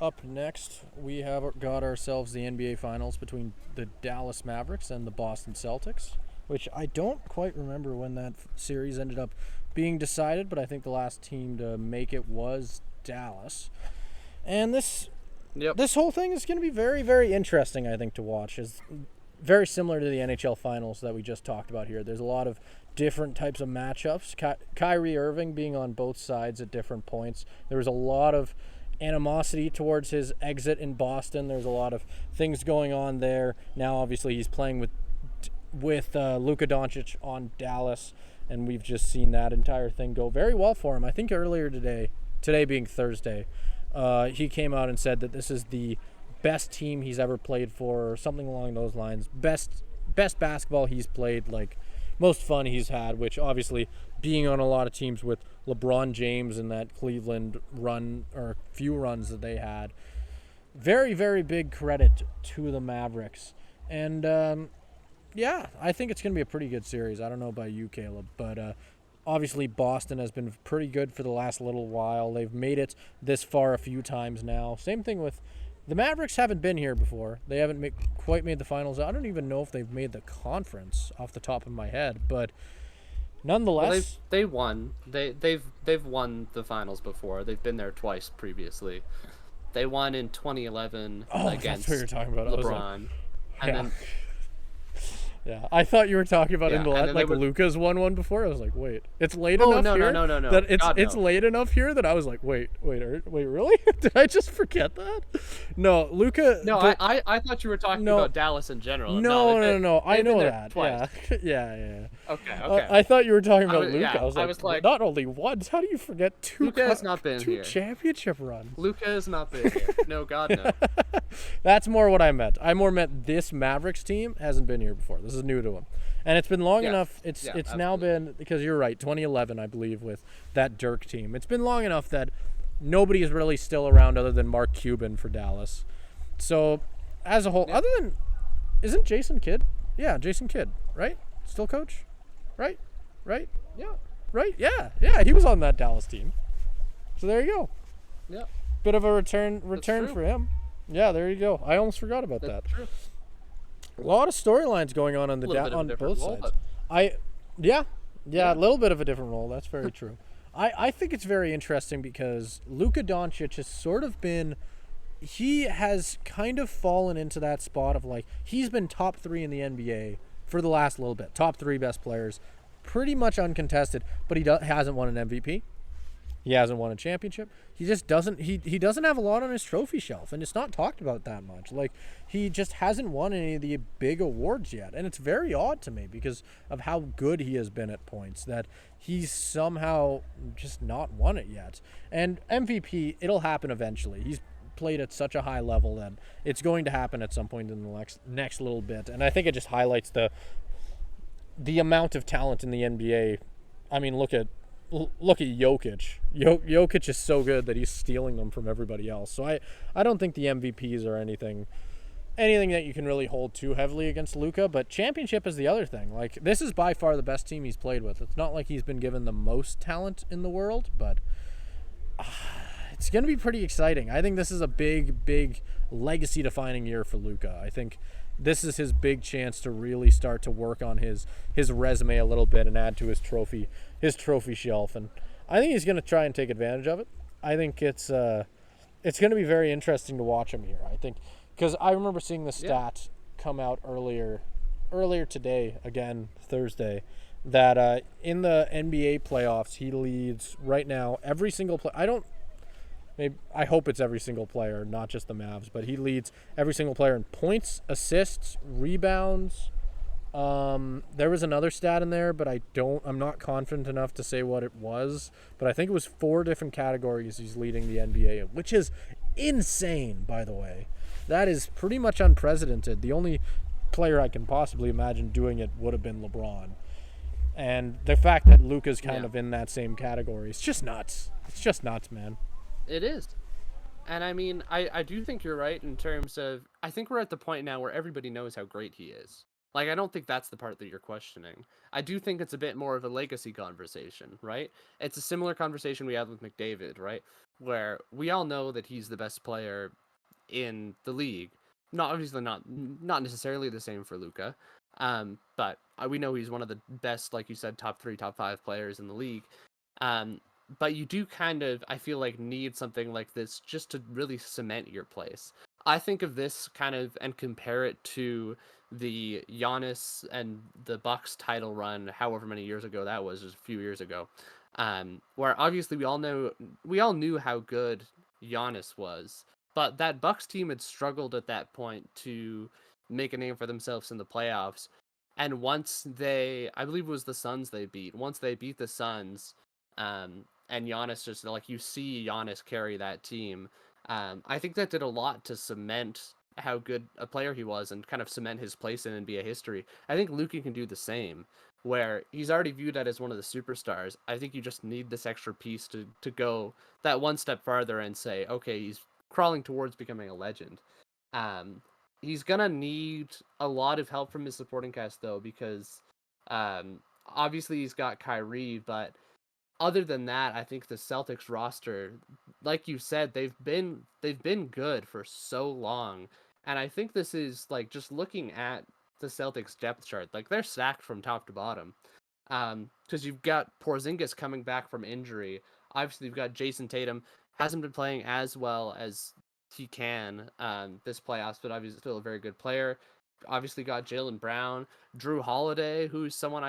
Up next, we have got ourselves the NBA Finals between the Dallas Mavericks and the Boston Celtics, which I don't quite remember when that series ended up being decided, but I think the last team to make it was Dallas. And this whole thing is going to be very, very interesting, I think, to watch. It's very similar to the NHL Finals that we just talked about here. There's a lot of different types of matchups. Kyrie Irving being on both sides at different points. There was a lot of animosity towards his exit in Boston. There's a lot of things going on there. Now, obviously, he's playing with Luka Doncic on Dallas, and we've just seen that entire thing go very well for him. I think earlier today being Thursday, he came out and said that this is the best team he's ever played for, or something along those lines. Best basketball he's played, like most fun he's had, which obviously being on a lot of teams with LeBron James and that Cleveland run, or few runs that they had, very, very big credit to the Mavericks. And I think it's going to be a pretty good series. I don't know about you, Caleb, but obviously Boston has been pretty good for the last little while. They've made it this far a few times now. Same thing with the Mavericks. Haven't been here before. They haven't quite made the finals. I don't even know if they've made the conference off the top of my head, but nonetheless, well, they won. They've won the finals before. They've been there twice previously. They won in 2011 against that's what you're talking about. LeBron, and then. Yeah, I thought you were talking about Luka's won one before. I was like, wait, it's late enough here that it's late enough here that I was like, wait, really? Did I just forget that? No, Luka. No, I thought you were talking about Dallas in general. No. I know that. Twice. Yeah. Okay. I thought you were talking about Luka. Yeah, I was like, not only once. How do you forget two? Luka has not been two here. Championship runs. Luka has not been here. No, God no. That's more what I meant. I more meant this Mavericks team hasn't been here before. This is new to them, and it's been long enough. It's now been, because you're right, 2011, I believe, with that Dirk team. It's been long enough that nobody is really still around other than Mark Cuban for Dallas. So, as a whole, isn't Jason Kidd? Yeah, Jason Kidd, right? Still coach, right? Yeah. Right? Yeah. He was on that Dallas team. So there you go. Yeah. Bit of a return for him. Yeah, there you go. I almost forgot about that. True. A lot of storylines going on both sides. A little bit of a different role. That's very true. I think it's very interesting because Luka Doncic has sort of been, he has kind of fallen into that spot of like, he's been top 3 in the NBA for the last little bit. Top 3 best players, pretty much uncontested, but he hasn't won an MVP. He hasn't won a championship. He just doesn't. He doesn't have a lot on his trophy shelf, and it's not talked about that much. Like, he just hasn't won any of the big awards yet, and it's very odd to me because of how good he has been at points that he's somehow just not won it yet. And MVP, it'll happen eventually. He's played at such a high level that it's going to happen at some point in the next little bit. And I think it just highlights the amount of talent in the NBA. I mean, look at Jokic. Jokic is so good that he's stealing them from everybody else. So I don't think the MVPs are anything that you can really hold too heavily against Luka. But championship is the other thing. Like, this is by far the best team he's played with. It's not like he's been given the most talent in the world, but it's going to be pretty exciting. I think this is a big legacy-defining year for Luka. I think this is his big chance to really start to work on his resume a little bit and add to his trophy shelf. And I think he's going to try and take advantage of it. I think it's going to be very interesting to watch him here. I think, because I remember seeing the stat come out earlier today, again Thursday, that in the NBA playoffs he leads right now every single play. I hope it's every single player, not just the Mavs, but he leads every single player in points, assists, rebounds. There was another stat in there, but I'm not confident enough to say what it was, but I think it was 4 different categories he's leading the NBA in, which is insane, by the way. That is pretty much unprecedented. The only player I can possibly imagine doing it would have been LeBron. And the fact that Luka's kind of in that same category, it's just nuts. It's just nuts, man. It is. And I mean, I do think you're right in terms of, I think we're at the point now where everybody knows how great he is. Like, I don't think that's the part that you're questioning. I do think it's a bit more of a legacy conversation, right? It's a similar conversation we had with McDavid, right? Where we all know that he's the best player in the league. Not obviously not necessarily the same for Luka, but we know he's one of the best, like you said, top 3, top 5 players in the league. But you do kind of, I feel like, need something like this just to really cement your place. I think of this kind of and compare it to the Giannis and the Bucks title run, however many years ago that was, just a few years ago, where obviously we all knew how good Giannis was, but that Bucks team had struggled at that point to make a name for themselves in the playoffs. And once I believe it was the Suns they beat. Once they beat the Suns, and Giannis just, like, you see Giannis carry that team. I think that did a lot to cement how good a player he was and kind of cement his place in NBA history. I think Luka can do the same, where he's already viewed as one of the superstars. I think you just need this extra piece to go that one step farther and say, okay, he's crawling towards becoming a legend. He's gonna need a lot of help from his supporting cast, though, because obviously he's got Kyrie, but other than that, I think the Celtics roster, like you said, they've been good for so long, and I think this is, like, just looking at the Celtics depth chart, like, they're stacked from top to bottom. Because you've got Porzingis coming back from injury. Obviously, you've got Jason Tatum, hasn't been playing as well as he can this playoffs, but obviously still a very good player. Obviously, got Jaylen Brown, Drew Holiday, who's someone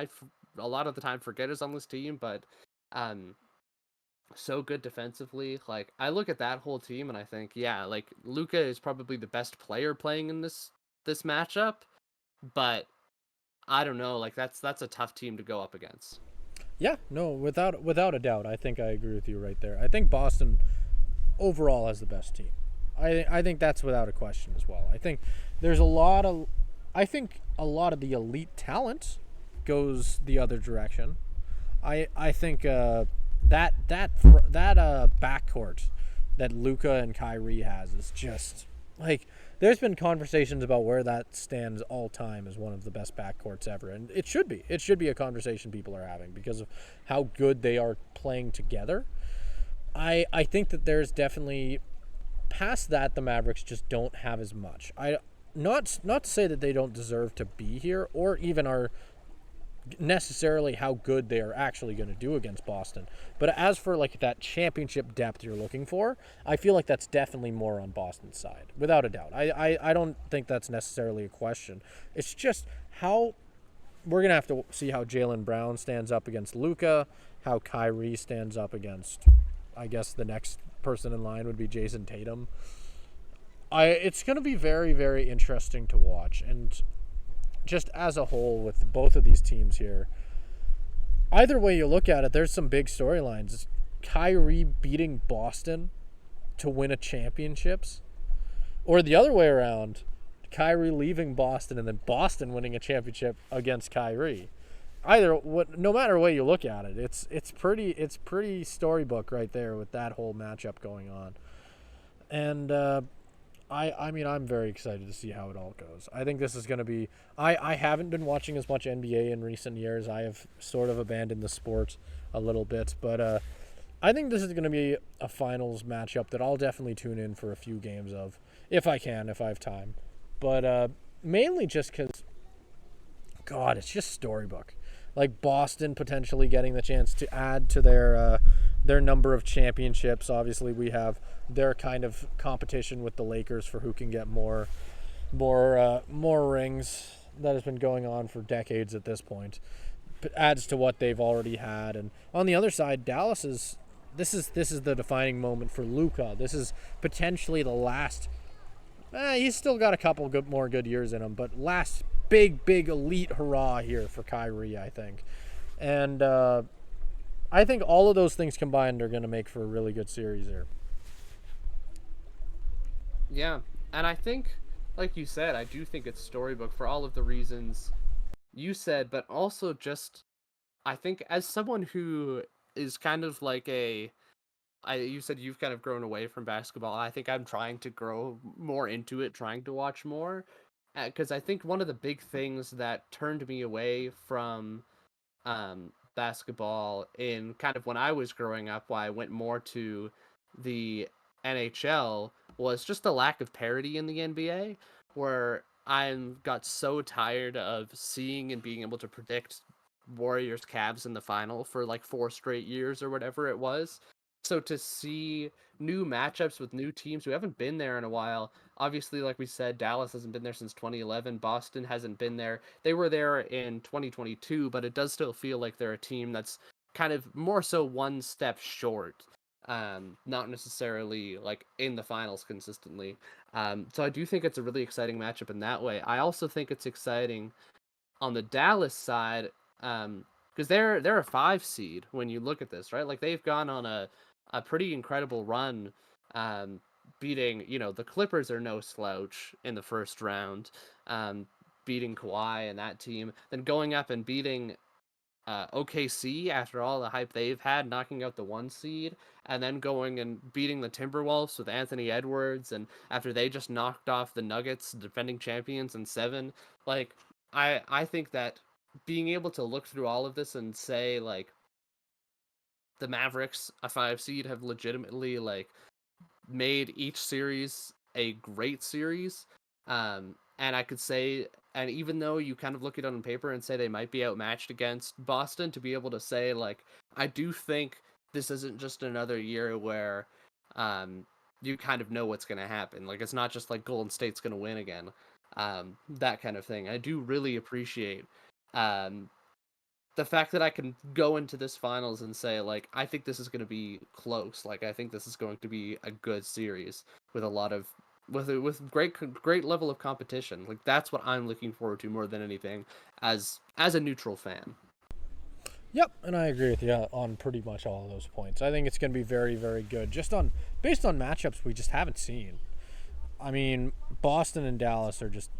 a lot of the time forget is on this team, but so good defensively. Like, I look at that whole team and I think, yeah, like, Luka is probably the best player playing in this matchup, but I don't know, like, that's a tough team to go up against. Yeah, no, without a doubt, I think I agree with you right there. I think Boston overall has the best team. I think that's without a question as well. I think there's a lot of the elite talent goes the other direction. I think that backcourt that Luka and Kyrie has is just, like, there's been conversations about where that stands all time as one of the best backcourts ever, and it should be a conversation people are having because of how good they are playing together. I think that there's definitely, past that, the Mavericks just don't have as much. Not to say that they don't deserve to be here or even are necessarily how good they are actually going to do against Boston. But as for, like, that championship depth you're looking for, I feel like that's definitely more on Boston's side, without a doubt. I don't think that's necessarily a question. It's just how we're going to have to see how Jaylen Brown stands up against Luka, how Kyrie stands up against, I guess the next person in line would be Jason Tatum. It's going to be very, very interesting to watch. And just as a whole with both of these teams here, either way you look at it, there's some big storylines. Kyrie beating Boston to win a championships, or the other way around, Kyrie leaving Boston and then Boston winning a championship against Kyrie. No matter way you look at it, it's pretty storybook right there with that whole matchup going on. And I mean, I'm very excited to see how it all goes. I think this is going to be... I haven't been watching as much NBA in recent years. I have sort of abandoned the sport a little bit. But I think this is going to be a finals matchup that I'll definitely tune in for a few games of, if I have time. But mainly just because, God, it's just storybook. Like, Boston potentially getting the chance to add to their number of championships. Obviously, we have their kind of competition with the Lakers for who can get more rings. That has been going on for decades at this point. Adds to what they've already had. And on the other side, Dallas is this is the defining moment for Luka. This is potentially the last. He's still got a couple more good years in him, but last big elite hurrah here for Kyrie, I think. And I think all of those things combined are going to make for a really good series here. Yeah, and I think, like you said, I do think it's storybook for all of the reasons you said, but also just, I think as someone who is kind of like you said you've kind of grown away from basketball. I think I'm trying to grow more into it, trying to watch more. because I think one of the big things that turned me away from basketball in kind of when I was growing up, why I went more to the NHL, was just the lack of parity in the NBA, where I got so tired of seeing and being able to predict Warriors Cavs in the final for like 4 straight years or whatever it was. So to see new matchups with new teams who haven't been there in a while, obviously, like we said, Dallas hasn't been there since 2011. Boston hasn't been there. They were there in 2022, but it does still feel like they're a team that's kind of more so one step short. Not necessarily like in the finals consistently. So I do think it's a really exciting matchup in that way. I also think it's exciting on the Dallas side, because they're a 5 seed when you look at this, right? Like they've gone on a pretty incredible run, beating, the Clippers are no slouch in the first round, beating Kawhi and that team, then going up and beating OKC after all the hype they've had, knocking out the 1 seed, and then going and beating the Timberwolves with Anthony Edwards, and after they just knocked off the Nuggets, defending champions, in 7. Like, I think that being able to look through all of this and say, like, the Mavericks, a 5 seed, have legitimately, like, made each series a great series. And I could say, and even though you kind of look at it on paper and say they might be outmatched against Boston, to be able to say, like, I do think this isn't just another year where you kind of know what's going to happen. Like, it's not just like Golden State's going to win again. That kind of thing. I do really appreciate the fact that I can go into this finals and say, like, I think this is going to be close. Like, I think this is going to be a good series with a lot of with great level of competition. Like, that's what I'm looking forward to more than anything as a neutral fan. Yep, and I agree with you on pretty much all of those points. I think it's going to be very, very good, based on matchups we just haven't seen. I mean, Boston and Dallas are just.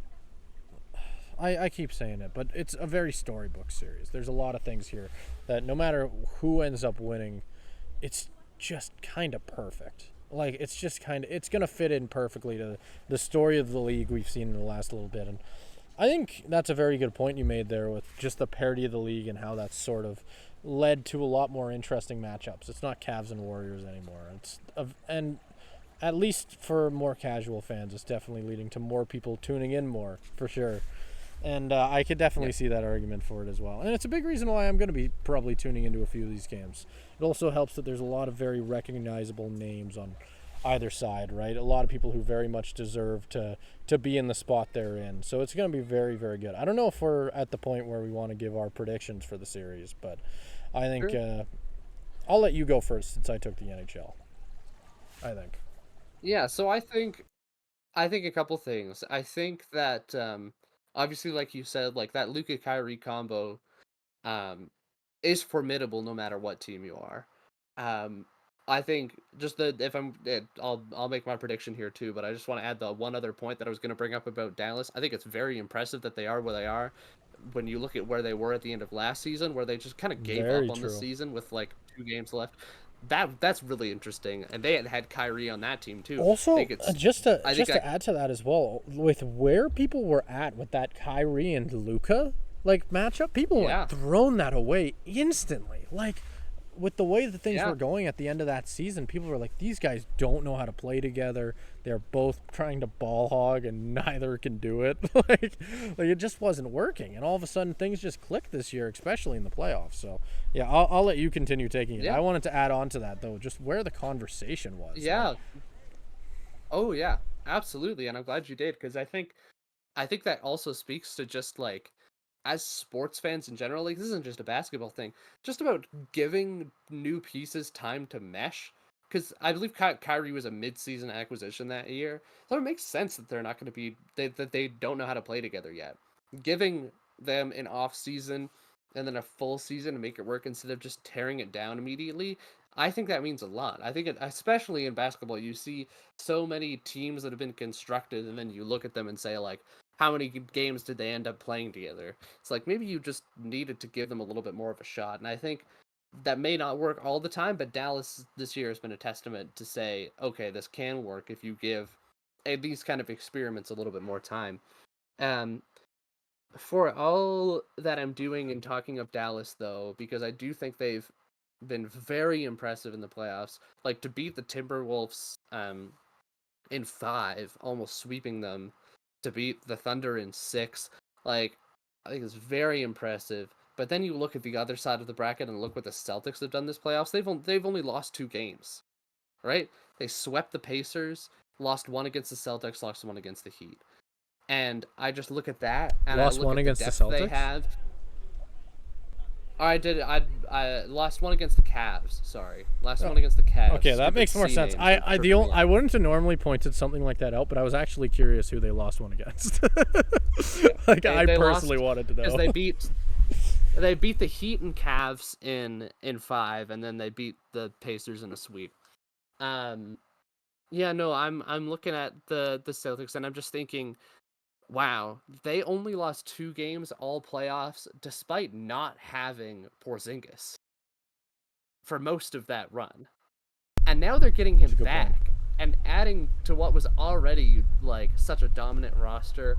I keep saying it, but it's a very storybook series. There's a lot of things here that no matter who ends up winning, it's just kind of perfect. Like, it's going to fit in perfectly to the story of the league we've seen in the last little bit. And I think that's a very good point you made there with just the parity of the league and how that's sort of led to a lot more interesting matchups. It's not Cavs and Warriors anymore. And at least for more casual fans, it's definitely leading to more people tuning in more, for sure. And I could definitely see that argument for it as well. And it's a big reason why I'm going to be probably tuning into a few of these games. It also helps that there's a lot of very recognizable names on either side, right? A lot of people who very much deserve to be in the spot they're in. So it's going to be very, very good. I don't know if we're at the point where we want to give our predictions for the series, but I think I'll let you go first since I took the NHL. I think. Yeah, so I think a couple things. I think that obviously, like you said, like that Luka Kyrie combo is formidable no matter what team you are. I think just I'll make my prediction here too, but I just want to add the one other point that I was going to bring up about Dallas. I think it's very impressive that they are where they are. When you look at where they were at the end of last season, where they just kind of gave up on the season with like 2 games left. That's really interesting, and they had Kyrie on that team too. Also, just to add to that as well, with where people were at with that Kyrie and Luka like matchup, people had thrown that away instantly. Like, with the way that things were going at the end of that season, people were like, these guys don't know how to play together. They're both trying to ball hog and neither can do it. like it just wasn't working. And all of a sudden things just clicked this year, especially in the playoffs. So yeah, I'll let you continue taking it. I wanted to add on to that though, just where the conversation was. Yeah. Like, oh yeah, absolutely. And I'm glad you did, because I think that also speaks to just like, as sports fans in general, like, this isn't just a basketball thing, just about giving new pieces time to mesh. Because I believe Kyrie was a mid-season acquisition that year, so it makes sense that they're not going to be that they don't know how to play together yet. Giving them an off season and then a full season to make it work instead of just tearing it down immediately, I think that means a lot. I think especially in basketball, you see so many teams that have been constructed, and then you look at them and say, like, how many games did they end up playing together? It's like, maybe you just needed to give them a little bit more of a shot. And I think that may not work all the time, but Dallas this year has been a testament to say, okay, this can work if you give these kind of experiments a little bit more time. For all that I'm doing in talking up Dallas, though, because I do think they've been very impressive in the playoffs, like to beat the Timberwolves in 5, almost sweeping them, to beat the Thunder in 6, like, I think it's very impressive. But then you look at the other side of the bracket and look what the Celtics have done this playoffs. They've only lost 2 games, right? They swept the Pacers, lost 1 against the Celtics, lost 1 against the Heat. And I just look at that, and lost I look 1 at against the depth the Celtics? they have. I lost 1 against the Cavs. Sorry, last 1 against the Cavs. Okay, that makes more sense. I wouldn't have normally pointed something like that out, but I was actually curious who they lost 1 against. I personally wanted to know. Because they beat the Heat and Cavs in 5, and then they beat the Pacers in a sweep. Yeah, no, I'm looking at the Celtics, and I'm just thinking, wow, they only lost 2 games all playoffs, despite not having Porzingis for most of that run. And now they're getting him back and adding to what was already like such a dominant roster.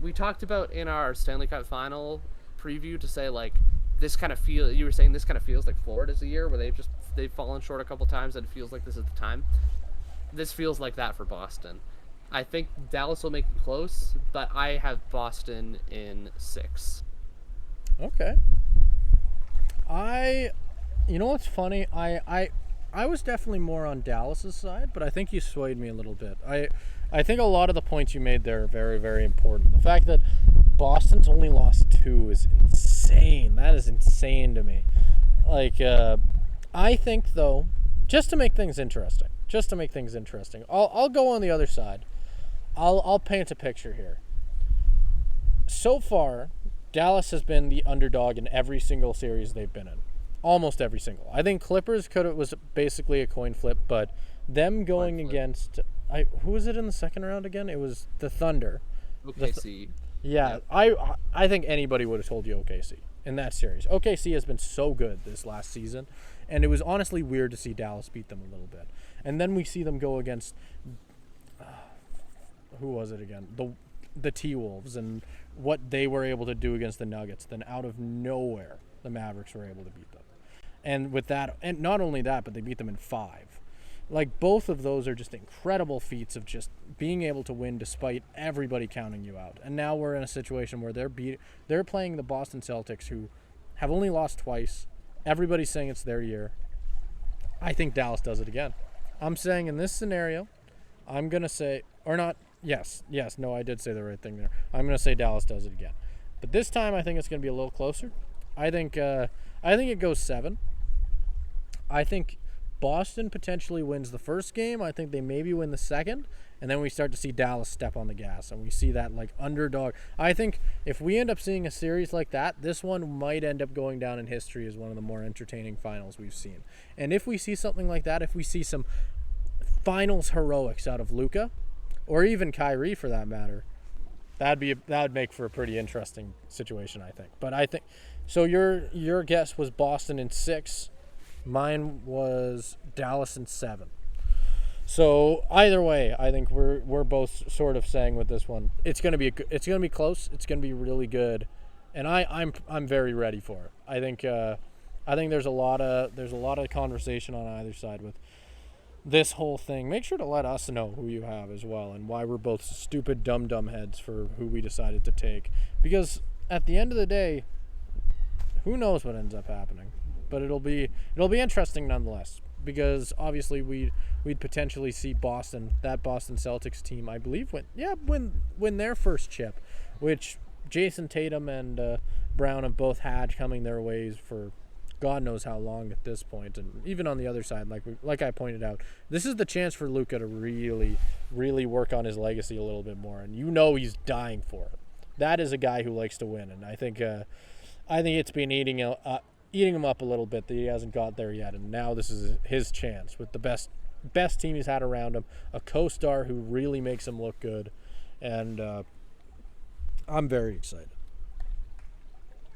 We talked about in our Stanley Cup final preview to say, like, you were saying this kind of feels like Florida's a year where they've fallen short a couple times, and it feels like this is the time. This feels like that for Boston. I think Dallas will make it close, but I have Boston in 6. Okay. You know what's funny? I was definitely more on Dallas's side, but I think you swayed me a little bit. I think a lot of the points you made there are very, very important. The fact that Boston's only lost 2 is insane. That is insane to me. Like, I think, though, just to make things interesting, I'll go on the other side. I'll paint a picture here. So far, Dallas has been the underdog in every single series they've been in. Almost every single. I think Clippers was basically a coin flip, but them going against who was it in the second round again? It was the Thunder. OKC. Yeah, yep. I think anybody would have told you OKC in that series. OKC has been so good this last season, and it was honestly weird to see Dallas beat them a little bit. And then we see them go against who was it again? The T-Wolves, and what they were able to do against the Nuggets. Then out of nowhere, the Mavericks were able to beat them. And with that, and not only that, but they beat them in 5. Like, both of those are just incredible feats of just being able to win despite everybody counting you out. And now we're in a situation where they're playing the Boston Celtics, who have only lost twice. Everybody's saying it's their year. I think Dallas does it again. I'm saying in this scenario, I'm going to say, or not, yes, no, I did say the right thing there. I'm going to say Dallas does it again. But this time I think it's going to be a little closer. I think it goes 7. I think Boston potentially wins the first game. I think they maybe win the second, and then we start to see Dallas step on the gas, and we see that, like, underdog. I think if we end up seeing a series like that, this one might end up going down in history as one of the more entertaining finals we've seen. And if we see something like that, if we see some finals heroics out of Luka, or even Kyrie for that matter, that would make for a pretty interesting situation, I think. But I think so. Your guess was Boston in 6. Mine was Dallas in 7. So either way, I think we're both sort of saying with this one, it's gonna be close. It's gonna be really good, and I'm very ready for it. I think there's a lot of conversation on either side with this whole thing. Make sure to let us know who you have as well, and why we're both stupid dumb heads for who we decided to take. Because at the end of the day, who knows what ends up happening? But it'll be interesting nonetheless, because obviously we'd potentially see that Boston Celtics team, I believe, win their first chip, which Jason Tatum and Brown have both had coming their ways for God knows how long at this point. And even on the other side, like I pointed out, this is the chance for Luka to really, really work on his legacy a little bit more, and he's dying for it. That is a guy who likes to win, and I think it's been eating him up a little bit that he hasn't got there yet, and now this is his chance with the best team he's had around him, a co-star who really makes him look good, and I'm very excited.